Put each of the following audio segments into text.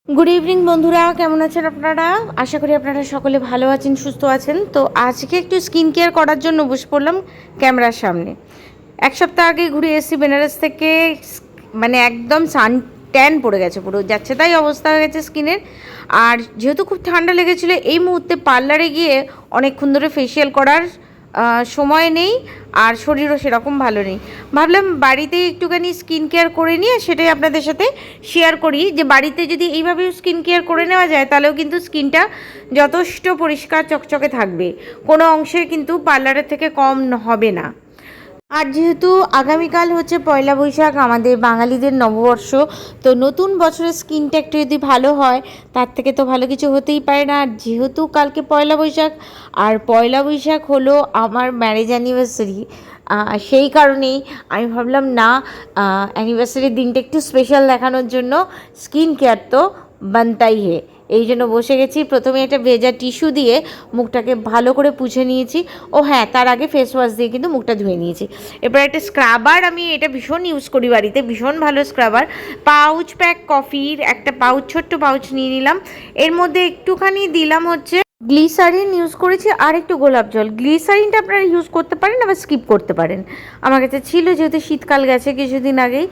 Good evening বন্ধুরা, কেমন আছেন আপনারা? আশা করি আপনারা সকলে ভালো আছেন, সুস্থ আছেন। তো আজকে একটু স্কিন কেয়ার করার জন্য বসে পড়লাম ক্যামেরার সামনে। এক সপ্তাহ আগে ঘুরে এসেছি বেনারস থেকে। মানে একদম সান ট্যান পড়ে গেছে, পুরো যাচ্ছে তাই অবস্থা হয়ে গেছে স্কিনের। আর যেহেতু খুব ঠান্ডা লেগেছিলো, এই মুহূর্তে পার্লারে গিয়ে অনেকক্ষণ ধরে ফেসিয়াল করার সময় নেই, আর শরীরও সেরকম ভালো নেই। ভাবলাম বাড়িতেই একটুখানি স্কিন কেয়ার করে নিয়ে সেটাই আপনাদের সাথে শেয়ার করি, যে বাড়িতে যদি এইভাবে স্কিন কেয়ার করে নেওয়া যায় তাহলেও কিন্তু স্কিনটা যথেষ্ট পরিষ্কার চকচকে থাকবে, কোনো অংশে কিন্তু পার্লারের থেকে কম হবে না। আর যেহেতু আগামীকাল হচ্ছে পয়লা বৈশাখ, আমাদের বাঙালিদের নববর্ষ, তো নতুন বছরের স্কিনটা একটু যদি ভালো হয় তার থেকে তো ভালো কিছু হতেই পারে না। আর যেহেতু কালকে পয়লা বৈশাখ, আর পয়লা বৈশাখ হলো আমার ম্যারেজ অ্যানিভার্সারি, সেই কারণেই আমি ভাবলাম না, অ্যানিভার্সারির দিনটা একটু স্পেশাল দেখানোর জন্য স্কিন কেয়ার তো বানতাই হে। এই জন্য বসে গেছি। প্রথমে একটা ভেজা টিস্যু দিয়ে মুখটাকে ভালো করে পুছে নিয়েছি। ও হ্যাঁ, তার আগে ফেস ওয়াশ দিয়ে কিন্তু মুখটা ধুয়ে নিয়েছি। এরপর একটা স্ক্রাবার, আমি এটা ভীষণ ইউজ করি বাড়িতে, ভীষণ ভালো স্ক্রাবার। পাউচ প্যাক কফির একটা পাউচ, ছোট্ট পাউচ নিয়ে নিলাম। এর মধ্যে একটুখানি দিলাম হচ্ছে গ্লিসারিন ইউজ করেছি, আর একটু গোলাপ জল। গ্লিসারিনটা আপনারা ইউজ করতে পারেন, আবার স্কিপ করতে পারেন। আমার কাছে ছিল, যেহেতু শীতকাল গেছে কিছুদিন আগেই।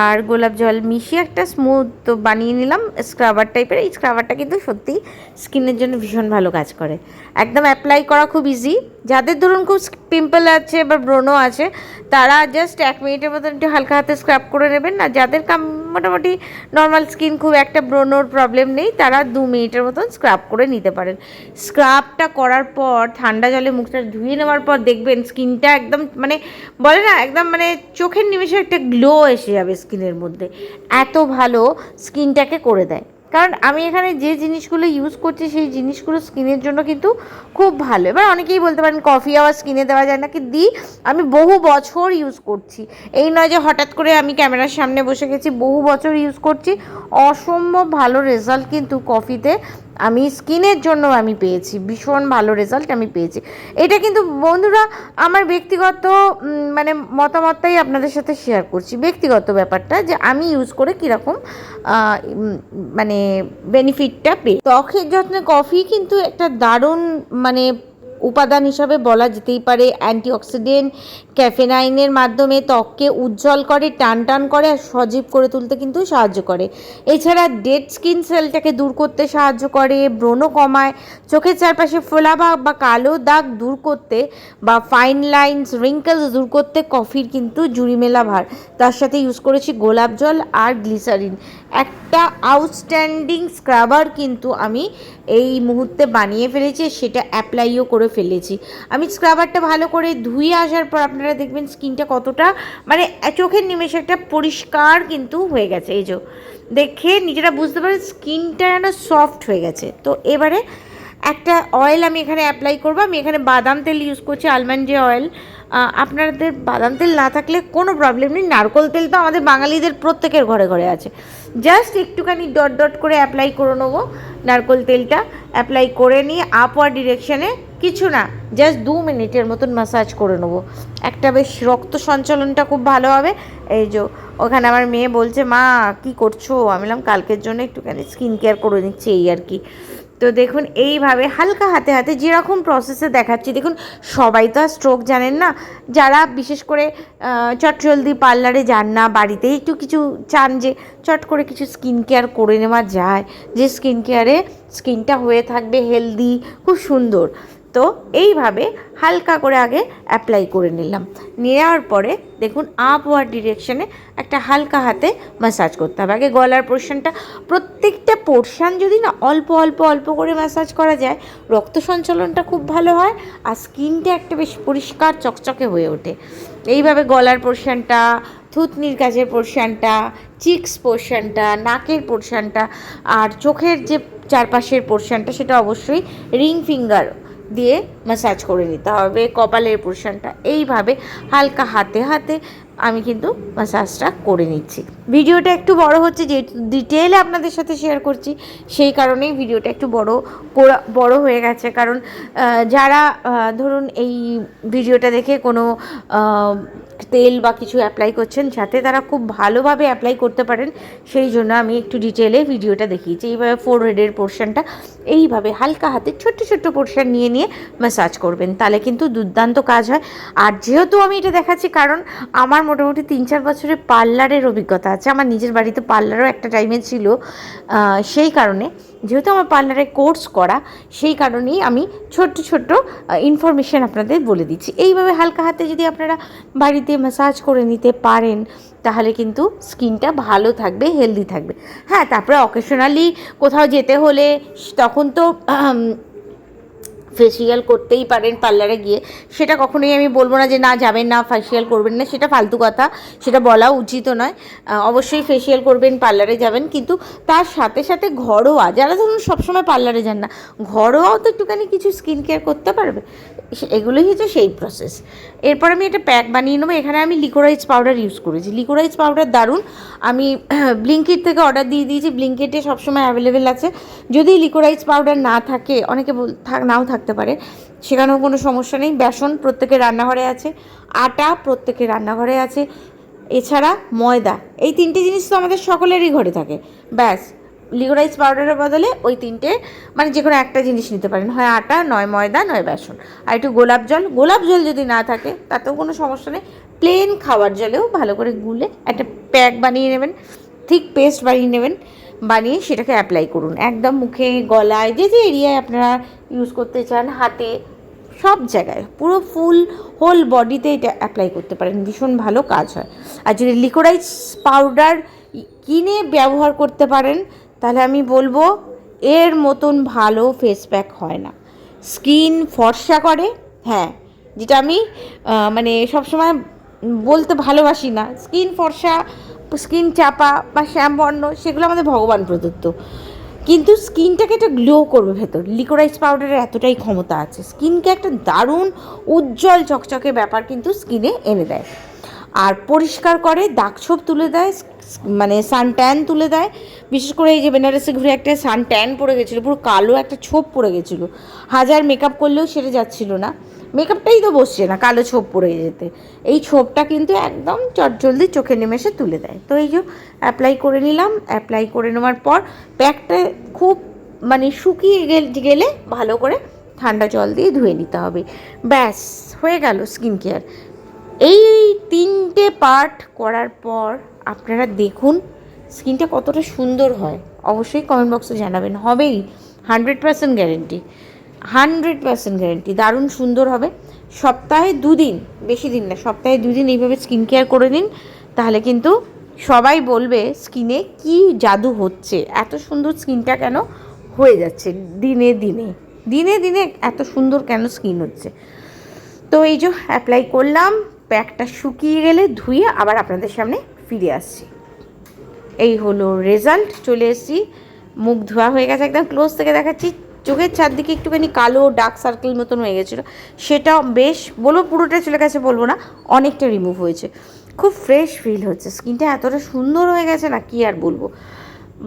আর গোলাপ জল মিশিয়ে একটা স্মুথ বানিয়ে নিলাম স্ক্রাবার টাইপের। এই স্ক্রাবারটা কিন্তু সত্যিই স্কিনের জন্য ভীষণ ভালো কাজ করে। একদম অ্যাপ্লাই করা খুব ইজি। যাদের ধরুন খুব পিম্পল আছে বা ব্রণ আছে, তারা জাস্ট 1 মিনিটের মতন একটু হালকা হাতে স্ক্রাব করে নেবেন। না, যাদের মোটামুটি নর্মাল স্কিন, খুব একটা ব্রণর প্রবলেম নেই, তারা 2 মিনিটের মতন স্ক্রাব করে নিতে পারেন। স্ক্রাবটা করার পর ঠান্ডা জলে মুখটা ধুয়ে নেওয়ার পর দেখবেন স্কিনটা একদম মানে বলে না, একদম মানে চোখের নিমেষে একটা গ্লো এসে যাবে স্কিনের মধ্যে। এত ভালো স্কিনটাকে করে দেয়। কারণ আমি এখানে যে জিনিসগুলো ইউজ করছি সেই জিনিসগুলো স্কিনের জন্য কিন্তু খুব ভালো। এবার অনেকেই বলতে পারেন কফি আবার স্কিনে দেওয়া যায় নাকি, দিই। আমি বহু বছর ইউজ করছি, এই নয় যে হঠাৎ করে আমি ক্যামেরার সামনে বসে গেছি, বহু বছর ইউজ করছি। অসম্ভব ভালো রেজাল্ট কিন্তু কফিতে আমি স্কিনের জন্য আমি পেয়েছি, ভীষণ ভালো রেজাল্ট আমি পেয়েছি। এটা কিন্তু বন্ধুরা আমার ব্যক্তিগত মানে মতামতটাই আপনাদের সাথে শেয়ার করছি, ব্যক্তিগত ব্যাপারটা, যে আমি ইউজ করে কীরকম মানে বেনিফিটটা পেয়ে। ত্বকের যত্নে কফি কিন্তু একটা দারুণ মানে উপাদান হিসাবে বলা যেতেই পারে। অ্যান্টিঅক্সিডেন্ট ক্যাফেনাইনের মাধ্যমে ত্বককে উজ্জ্বল করে, টান টান করে, আর সজীব করে তুলতে কিন্তু সাহায্য করে। এছাড়া ডেড স্কিন সেলটাকে দূর করতে সাহায্য করে, ব্রণ কমায়, চোখের চারপাশে ফোলাভাব বা কালো দাগ দূর করতে, বা ফাইন লাইনস রিঙ্কেলস দূর করতে কফির কিন্তু জুড়ি মেলা ভার। তার সাথে ইউজ করেছি গোলাপ জল আর গ্লিসারিন। একটা আউটস্ট্যান্ডিং স্ক্রাবার কিন্তু আমি এই মুহূর্তে বানিয়ে ফেলেছি, সেটা অ্যাপ্লাইও করে ফেলেছি। আমি স্ক্রাবারটা ভালো করে ধুয়ে আসার পর আপনারা দেখবেন স্কিনটা কতটা মানে চোখের নিমেষে একটা পরিষ্কার কিন্তু হয়ে গেছে। এই যে দেখে নিজেরা বুঝতে পারেন স্কিনটা যেন সফট হয়ে গেছে। তো এবারে একটা অয়েল আমি এখানে অ্যাপ্লাই করবো। আমি এখানে বাদাম তেল ইউজ করছি, আলমন্ড যে অয়েল। আপনাদের বাদাম তেল না থাকলে কোনো প্রবলেম নেই, নারকোল তেল তো আমাদের বাঙালিদের প্রত্যেকের ঘরে ঘরে আছে। জাস্ট একটুখানি ডট ডট করে অ্যাপ্লাই করে নেবো নারকোল তেলটা। অ্যাপ্লাই করে নিয়ে আপওয়ার্ড ডিরেকশানে, কিছু না, জাস্ট 2 মিনিটের মতন ম্যাসাজ করে নেবো। একটা বেশ রক্ত সঞ্চালনটা খুব ভালো হবে। এই যে ওখানে আমার মেয়ে বলছে, মা কি করছো? আমি বললাম কালকের জন্য একটুখানি স্কিন কেয়ার করে নিচ্ছি, এই আর কি। তো দেখুন এইভাবে হালকা হাতে হাতে যেরকম প্রসেসে দেখাচ্ছি, দেখুন সবাই তো আর স্ট্রোক জানেন না। যারা বিশেষ করে চটজলদি পার্লারে যান না, বাড়িতেই একটু কিছু চান যে চট করে কিছু স্কিন কেয়ার করে নেওয়া যায়, যে স্কিন কেয়ারে স্কিনটা হয়ে থাকবে হেলদি, খুব সুন্দর। তো এইভাবে হালকা করে আগে অ্যাপ্লাই করে নিলাম। নেওয়ার পরে দেখুন আপওয়ার্ড ডিরেকশানে একটা হালকা হাতে ম্যাসাজ করতে হবে। আগে গলার পোর্শনটা, প্রত্যেকটা পোর্শন যদি না অল্প অল্প অল্প করে ম্যাসাজ করা যায়, রক্ত সঞ্চালনটা খুব ভালো হয়, আর স্কিনটা একটা বেশ পরিষ্কার চকচকে হয়ে ওঠে। এইভাবে গলার পোর্শনটা, থুতনির কাছের পোর্শনটা, চিক্স পোর্শনটা, নাকের পোর্শনটা, আর চোখের যে চারপাশের পোর্শনটা, সেটা অবশ্যই রিং ফিঙ্গার দিয়ে ম্যাসাজ করে নিতে হবে। কপালের পোর্শনটা এইভাবে হালকা হাতে হাতে আমি কিন্তু ম্যাসাজটা করে নিচ্ছি। ভিডিওটা একটু বড় হচ্ছে, যে ডিটেলে আপনাদের সাথে শেয়ার করছি, সেই কারণেই ভিডিওটা একটু বড় হয়ে গেছে। কারণ যারা ধরুন এই ভিডিওটা দেখে কোনো তেল বা কিছু অ্যাপ্লাই করছেন, যাতে তারা খুব ভালোভাবে অ্যাপ্লাই করতে পারেন, সেই জন্য আমি একটু ডিটেলে ভিডিওটা দেখিয়েছি। এইভাবে ফোরহেডের পোর্শনটা এইভাবে হালকা হাতে ছোট্ট ছোট্ট পোর্শন নিয়ে নিয়ে ম্যাসাজ করবেন, তাহলে কিন্তু দুর্দান্ত কাজ হয়। আর যেহেতু আমি এটা দেখাচ্ছি, কারণ আমার মোটামুটি 3-4 বছরের পার্লারের অভিজ্ঞতা আছে, আমার নিজের বাড়িতে পার্লারও একটা টাইমে ছিল, সেই কারণে যেহেতু আমার পার্লারে কোর্স করা, সেই কারণেই আমি ছোট্ট ছোট্ট ইনফরমেশান আপনাদের বলে দিচ্ছি। এইভাবে হালকা হাতে যদি আপনারা বাড়িতে ম্যাসাজ করে নিতে পারেন, তাহলে কিন্তু স্কিনটা ভালো থাকবে, হেলদি থাকবে। হ্যাঁ, তারপরে অকেশনালি কোথাও যেতে হলে তখন তো ফেসিয়াল করতেই পারেন পার্লারে গিয়ে, সেটা কখনোই আমি বলবো না যে না যাবেন না, ফেসিয়াল করবেন না, সেটা ফালতু কথা, সেটা বলা উচিতও নয়। অবশ্যই ফেসিয়াল করবেন, পার্লারে যাবেন, কিন্তু তার সাথে সাথে ঘরোয়া, যারা ধরুন সবসময় পার্লারে যান না, ঘরোয়াও তো একটুখানি কিছু স্কিন কেয়ার করতে পারবে, এগুলোই হচ্ছে সেই প্রসেস। এরপর আমি একটা প্যাক বানিয়ে নেবো। এখানে আমি লিকোরাইজ পাউডার ইউজ করেছি। লিকোরাইজ পাউডার দারুণ, আমি ব্লিঙ্কিট থেকে অর্ডার দিয়ে দিয়েছি, ব্লিঙ্কিটে সবসময় অ্যাভেলেবেল আছে। যদি লিকোরাইজ পাউডার না থাকে, অনেকে নাও থাকতে পারে, সেখানেও কোনো সমস্যা নেই। বেসন প্রত্যেকের রান্নাঘরে আছে, আটা প্রত্যেকের রান্নাঘরে আছে, এছাড়া ময়দা, এই 3টে জিনিস তো আমাদের সকলেরই ঘরে থাকে। ব্যাস, লিকোরাইজ পাউডারের বদলে ওই 3টে, মানে যে কোনো একটা জিনিস নিতে পারেন, হয় আটা, নয় ময়দা, নয় বেসন, আর একটু গোলাপ জল যদি না থাকে তাতেও কোনো সমস্যা নেই। প্লেন খাওয়ার জলেও ভালো করে গুলে একটা প্যাক বানিয়ে নেবেন, থিক পেস্ট বানিয়ে নেবেন, বানিয়ে সেটাকে অ্যাপ্লাই করুন একদম মুখে, গলায়, যে যে এরিয়ায় আপনারা ইউজ করতে চান, হাতে, সব জায়গায়, পুরো ফুল হোল বডিতে এটা অ্যাপ্লাই করতে পারেন, ভীষণ ভালো কাজ হয়। আর যদি লিকোরাইজ পাউডার কিনে ব্যবহার করতে পারেন, তাহলে আমি বলবো এর মতন ভালো ফেস প্যাক হয় না। স্কিন ফর্সা করে, হ্যাঁ, যেটা আমি মানে সবসময় বলতে ভালোবাসি না, স্কিন ফর্সা, স্কিন চাপা বা শ্যামবর্ণ, সেগুলো আমাদের ভগবান প্রদত্ত, কিন্তু স্কিনটাকে একটা গ্লো করবে ভেতর। লিকোরাইজ পাউডারের এতটাই ক্ষমতা আছে, স্কিনকে একটা দারুণ উজ্জ্বল চকচকে ব্যাপার কিন্তু স্কিনে এনে দেয়। আর পরিষ্কার করে, দাগছোপ তুলে দেয়, মানে সান ট্যান তুলে দেয়। বিশেষ করে এই যে বেনারসে ঘুরে একটা সান ট্যান পড়ে গেছিলো, পুরো কালো একটা ছোপ পড়ে গেছিলো, হাজার মেকআপ করলেও সেরে যাচ্ছিল না, মেকআপটাই তো বসছে না, কালো ছোপ পড়ে যেতে। এই ছোপটা কিন্তু একদম চটজলদি চোখে নিমেষে তুলে দেয়। তো এই যে অ্যাপ্লাই করে নিলাম, অ্যাপ্লাই করে নেওয়ার পর প্যাকটা খুব মানে শুকিয়ে গেলে ভালো করে ঠান্ডা জল দিয়ে ধুয়ে নিতে হবে। ব্যাস, হয়ে গেল স্কিন কেয়ার। এই 3টে পার্ট করার পর আপনারা দেখুন স্কিনটা কতটা সুন্দর হয়, অবশ্যই কমেন্ট বক্সে জানাবেন। হবেই, 100% গ্যারেন্টি, 100% গ্যারেন্টি, দারুণ সুন্দর হবে। সপ্তাহে 2 দিন, বেশি দিন না, সপ্তাহে 2 দিন এইভাবে স্কিন কেয়ার করে নিন, তাহলে কিন্তু সবাই বলবে স্কিনে কি জাদু হচ্ছে, এত সুন্দর স্কিনটা কেন হয়ে যাচ্ছে, দিনে দিনে দিনে দিনে এত সুন্দর কেন স্কিন হচ্ছে। তো এই যে অ্যাপ্লাই করলাম, প্যাকটা শুকিয়ে গেলে ধুয়ে আবার আপনাদের সামনে ফিরে আসছি। এই হলো রেজাল্ট, চলে এসেছি, মুখ ধোয়া হয়ে গেছে, একদম ক্লোজ থেকে দেখাচ্ছি। চোখের চারদিকে একটুখানি কালো ডার্ক সার্কেল মতন হয়ে গেছিলো, সেটাও বেশ, বলবো পুরোটা চলে গেছে বলবো না, অনেকটা রিমুভ হয়েছে, খুব ফ্রেশ ফিল হচ্ছে, স্কিনটা এতটা সুন্দর হয়ে গেছে না, কি আর বলবো।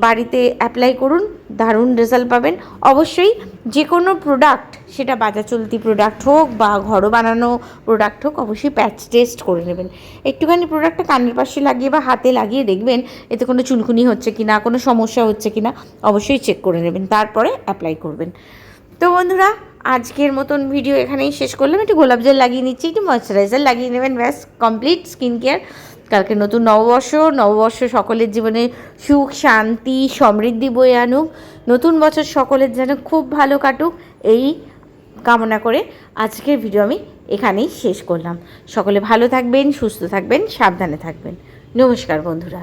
বাড়িতে অ্যাপ্লাই করুন, দারুণ রেজাল্ট পাবেন। অবশ্যই যে কোনো প্রোডাক্ট, সেটা বাজার চলতি প্রোডাক্ট হোক বা ঘরো বানানো প্রোডাক্ট হোক, অবশ্যই প্যাচ টেস্ট করে নেবেন। একটুখানি প্রোডাক্টটা কানের পাশে লাগিয়ে বা হাতে লাগিয়ে দেখবেন এতে কোনো চুলকুনি হচ্ছে কি না, কোনো সমস্যা হচ্ছে কি না, অবশ্যই চেক করে নেবেন, তারপরে অ্যাপ্লাই করবেন। তো বন্ধুরা, আজকের মতন ভিডিও এখানেই শেষ করলাম। একটু গোলাপ জল লাগিয়ে নিচ্ছি, একটু ময়শ্চারাইজার লাগিয়ে নেবেন, ব্যাস কমপ্লিট স্কিন কেয়ার। কালকে নতুন নববর্ষ সকলের জীবনে সুখ, শান্তি, সমৃদ্ধি বয়ে আনুক, নতুন বছর সকলের যেন খুব ভালো কাটুক, এই কামনা করে আজকের ভিডিও আমি এখানেই শেষ করলাম। সকলে ভালো থাকবেন, সুস্থ থাকবেন, সাবধানে থাকবেন। নমস্কার বন্ধুরা।